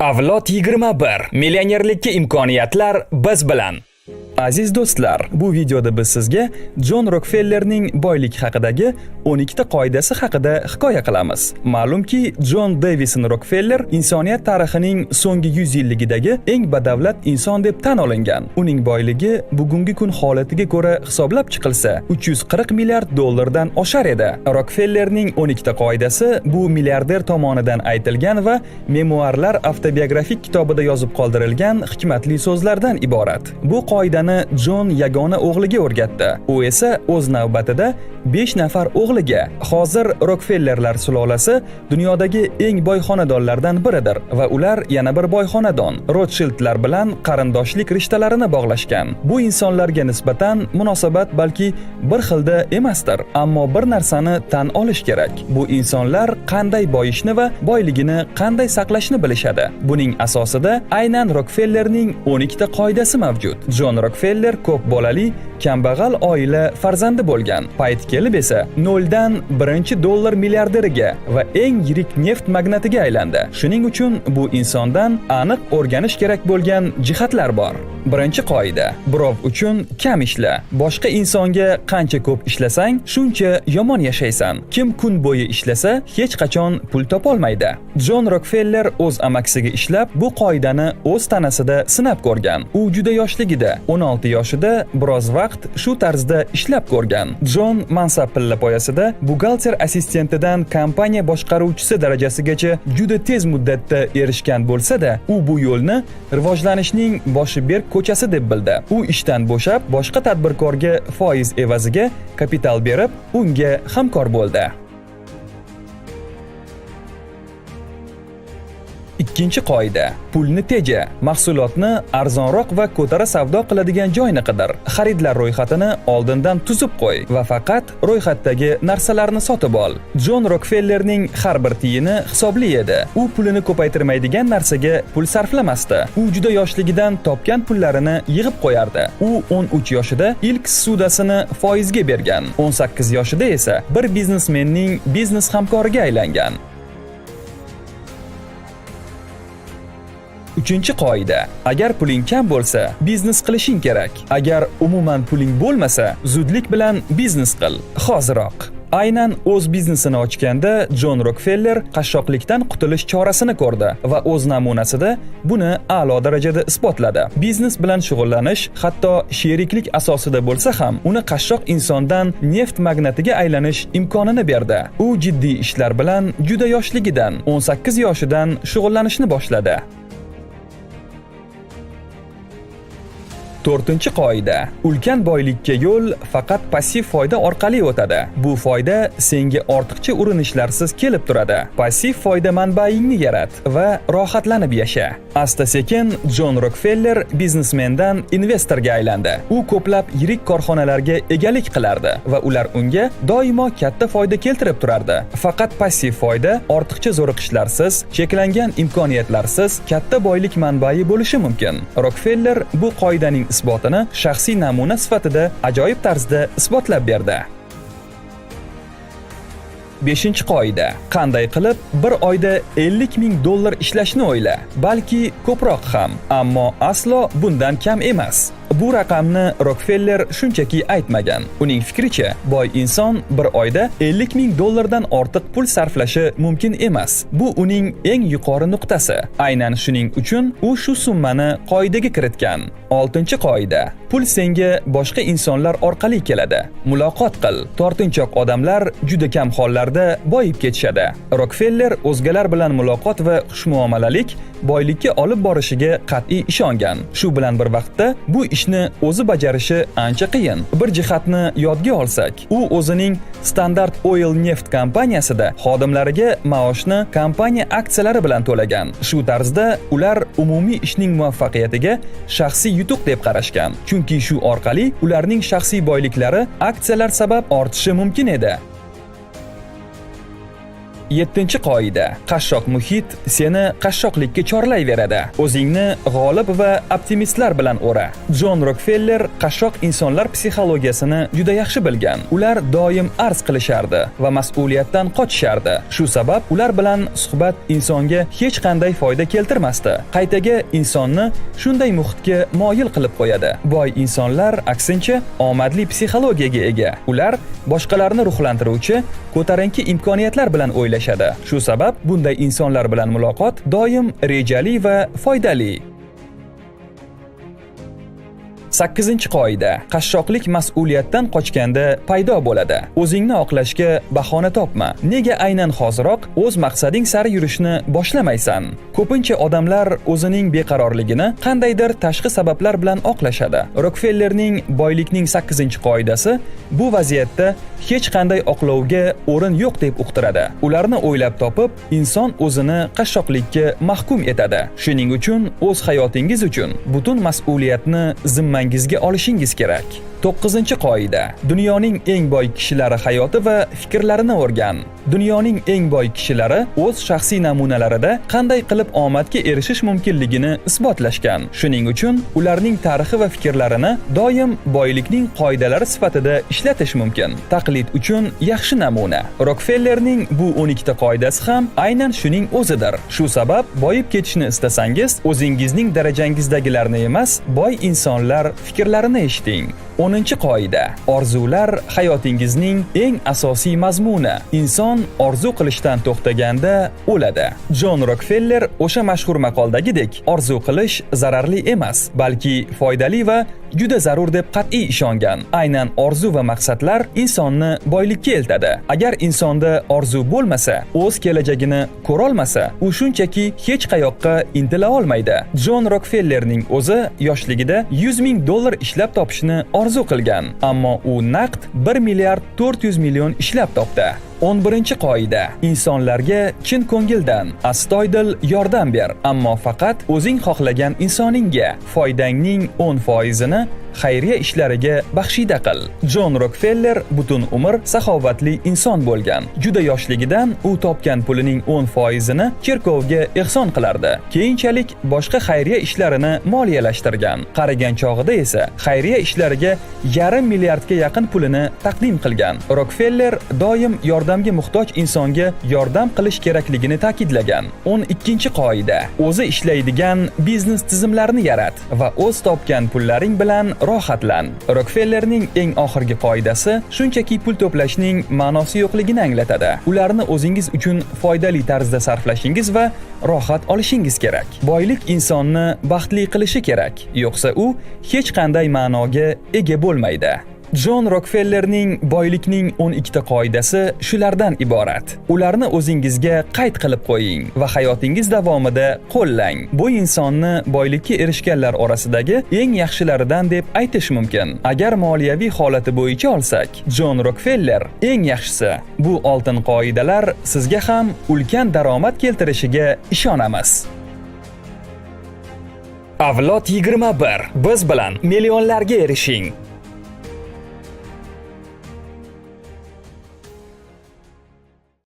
Avlod 21. Millionerlikka imkoniyatlar biz bilan. Aziz do'stlar, bu videoda biz sizga Jon Rokfellerning boylik haqidagi 12 ta qoidasi haqida hikoya qilamiz. Ma'lumki, Jon Davison Rokfeller insoniyat tarixining so'nggi 100 yilligidagi eng badavlat inson deb tan olingan. Uning boyligi bugungi kun holatiga ko'ra hisoblab chiqilsa, 340 milliard dollardan oshar edi. Rokfellerning 12 ta qoidasi bu milliarder tomonidan aytilgan va memuarlar avtobiografik kitobida yozib qoldirilgan hikmatli so'zlardan iborat. Bu qoidani Jon yagona o'g'liga o'rgatdi. U esa o'z navbatida 5 nafar o'g'liga. Hozir Rokfellerlar sulolasi dunyodagi eng boy xonadonlardan biridir va ular yana bir boy xonadon Rotshildlar bilan qarindoshlik rishtalarini bog'lashgan. Bu insonlarga nisbatan munosabat balki bir xilda emasdir, ammo bir narsani tan olish kerak. Bu insonlar qanday boyishni va boyligini qanday saqlashni bilishadi. Buning asosida aynan Rokfellerning 12 ta qoidasi mavjud. Jon Rokfeller ko'p bolali, kambag'al oila farzandi bo'lgan. Payt kelib esa noldan birinchi dollar milliarderiga va eng yirik neft magnatiga aylandi. Shuning uchun bu insondan aniq o'rganish kerak bo'lgan jihatlar bor. Birinchi qoida: birov uchun kam ishla. Boshqa insonga qancha ko'p ishlasang, shuncha yomon yashaysan. Kim kun bo'yi ishlasa, hech qachon pul topolmaydi. Jon Rokfeller o'z amaksiga ishlab, bu qoidani o'z tanasida sinab ko'rgan. U juda yoshligida, 16 yoshida biroz vaqt shu tarzda ishlab ko'rgan. Jon mansab pillapoyasida buxgalter assistentidan kompaniya boshqaruvchisi darajasigacha juda tez muddatda erishgan bo'lsa-da, u bu yo'lni rivojlanishning boshi berk ko'chasi deb bildi. U ishdan bo'shab, boshqa tadbirkorga foiz evaziga kapital berib, unga hamkor bo'ldi. Ikkinchi qoida: pulni teja. Mahsulotni arzonroq va ko'tara savdo qiladigan joyni qidir. Xaridlar ro'yxatini oldindan tuzib qo'y va faqat ro'yxatdagi narsalarni sotib ol. Jon Rokfellerning har bir tiyini hisobli edi. U pulini ko'paytirmaydigan narsaga pul sarflamasdi. U juda yoshligidan topgan pullarini yig'ib qo'yardi. U 13 yoshida ilk ssudasini foizga bergan. 18 yoshida esa bir biznesmenning biznes hamkoriga aylangan. Uchinchi qoida: agar puling kam bo'lsa, biznes qilishing kerak. Agar umuman puling bo'lmasa, zudlik bilan biznes qil, hoziroq. Aynan o'z biznesini ochganda Jon Rokfeller qashshoqlikdan qutulish chorasini ko'rdi va o'z namunasida buni a'lo darajada isbotladi. Biznes bilan shug'ullanish hatto sheriklik asosida bo'lsa ham, uni qashshoq insondan neft magnatiga aylanish imkonini berdi. U jiddiy ishlar bilan juda yoshligidan, 18 yoshidan shug'ullanishni boshladi. To'rtinchi qoida: ulkan boylikka yo'l faqat passiv foyda orqali o'tadi. Bu foyda senga ortiqcha urinishlarsiz kelib turadi. Passiv foyda manbaingni yarat va rohatlanib yasha. Asta-sekin Jon Rokfeller biznesmendan investorga aylandi. U ko'plab yirik korxonalarga egalik qilardi va ular unga doimo katta foyda keltirib turardi. Faqat passiv foyda ortiqcha zo'riqishlarsiz, cheklangan imkoniyatlarsiz katta boylik manbai bo'lishi mumkin. Rokfeller bu qoidaning isbotini shaxsiy namuna sifatida ajoyib tarzda isbotlab berdi. 5-qoida: qanday qilib bir oyda 50 ming dollar ishlashni o'yla. Balki ko'proq ham, ammo aslo bundan kam emas. Bu raqamni Rokfeller shunchaki aytmagan. Uning fikricha, boy inson bir oyda 50 ming dollardan ortiq pul sarflashi mumkin emas. Bu uning eng yuqori nuqtasi. Aynan shuning uchun u shu summani qoidaga kiritgan. 6-qoida: pul senga boshqa insonlar orqali keladi. Muloqot qil. Tortinchoq odamlar juda kam hollarda boyib ketishadi. Rokfeller o'zgalar bilan muloqot va xushmuomalalik boylikka olib borishiga qat'iy ishongan. Shu bilan bir vaqtda bu ishni o'zi bajarishi ancha qiyin. Bir jihatni yodga olsak, u o'zining Standard Oil neft kompaniyasida xodimlariga maoshni kompaniya aksiyalari bilan to'lagan. Shu tarzda ular umumiy ishning muvaffaqiyatiga shaxsiy yutuq deb qarashgan. Chunki shu orqali ularning shaxsiy boyliklari aksiyalar sabab ortishi mumkin edi. 7-qoida. Qashshoq muhit seni qashshoqlikka chorlayveradi. O'zingni g'olib va optimistlar bilan o'ra. Jon Rokfeller qashshoq insonlar psixologiyasini juda yaxshi bilgan. Ular doim arz qilishardi va mas'uliyatdan qochishardi. Shu sabab ular bilan suhbat insonga hech qanday foyda keltirmasdi. Qaytaga insonni shunday muhitga moyil qilib qo'yadi. Boy insonlar aksincha omadli psixologiyaga ega. Ular boshqalarni ruhlantiruvchi, ko'tarinki imkoniyatlar bilan o'ylashadi. Shu sabab bunday insonlar bilan muloqot doim rejali va foydali. 8-qoida. Qashshoqlik mas'uliyatdan qochganda paydo bo'ladi. O'zingni oqlashga bahona topma. Nega aynan hoziroq o'z maqsading sari yurishni boshlamaysan? Ko'pincha odamlar o'zining beqarorligini qandaydir tashqi sabablar bilan oqlashadi. Rokfellerning boylikning 8-qoidasi bu vaziyatda hech qanday oqlovga o'rin yo'q deb uqtiradi. Ularni o'ylab topib, inson o'zini qashshoqlikka mahkum etadi. Shuning uchun o'z hayotingiz uchun butun mas'uliyatni zimmangizga olishingiz kerak. 9-qoida. Dunyoning eng boy kishilari hayoti va fikrlarini o'rgan. Dunyoning eng boy kishilari o'z shaxsiy namunalarida qanday qilib omadga erishish mumkinligini isbotlashgan. Shuning uchun ularning tarixi va fikrlarini doim boylikning qoidalari sifatida ishlatish mumkin. Taqlid uchun yaxshi namuna. Rokfellerning bu 12 qoidasi ham aynan shuning o'zidir. Shu sabab boyib ketishni istasangiz, o'zingizning darajangizdagilarni emas, boy insonlar fikrlarini eshiting. 10-qoida. Orzular hayotingizning eng asosiy mazmuni. Inson orzu qilishdan to'xtaganda o'ladi. Jon Rokfeller o'sha mashhur maqoldagidek, orzu qilish zararli emas, balki foydali va juda zarur deb qat'iy ishongan. Aynan orzu va maqsadlar insonni boylikka eltadi. Agar insonda orzu bo'lmasa, o'z kelajagini ko'ra olmasa, u shunchaki hech qayoqqa intila olmaydi. Jon Rokfellerning o'zi yoshligida $100,000 ishlab topishni orzu qilgan, ammo u naqd 1,4 milliard ishlab topdi. 11-qoida. Insonlarga chin ko'ngildan astoydil yordam ber, ammo faqat o'zing xohlagan insoningga. Foydangning 10%ni xayriya ishlariga baxshida qil. Jon Rokfeller butun umr saxovatli inson bo'lgan. Juda yoshligidan u topgan pulining 10%ni cherkovga ehson qilardi. Keyinchalik boshqa xayriya ishlarini moliyalashtirgan. Qarigan chog'ida esa xayriya ishlariga $500 milliardga yaqin pulini taqdim qilgan. Rokfeller doim yordamga muhtoj insonga yordam qilish kerakligini ta'kidlagan. 12-qoida. O'zi ishlaydigan biznes tizimlarini yarat va o'z topgan pullaring bilan rohatlan. Rokfellerning eng oxirgi qoidasi shunchaki pul to'plashning ma'nosi yo'qligini anglatadi. Ularni o'zingiz uchun foydali tarzda sarflashingiz va rohat olishingiz kerak. Boylik insonni baxtli qilishi kerak, yo'qsa u hech qanday ma'noga ega bo'lmaydi. Jon Rokfellerning boylikning 12 qoidasi shulardan iborat. Ularni o'zingizga qayd qilib qo'ying va hayotingiz davomida qo'llang. Bu insonni boylikka erishganlar orasidagi eng yaxshilaridan deb aytish mumkin. Agar moliyaviy holati bo'yicha olsak, Jon Rokfeller eng yaxshisi. Bu oltin qoidalar sizga ham ulkan daromad keltirishiga ishonamiz. Avlod 21. Biz bilan millionlarga erishing.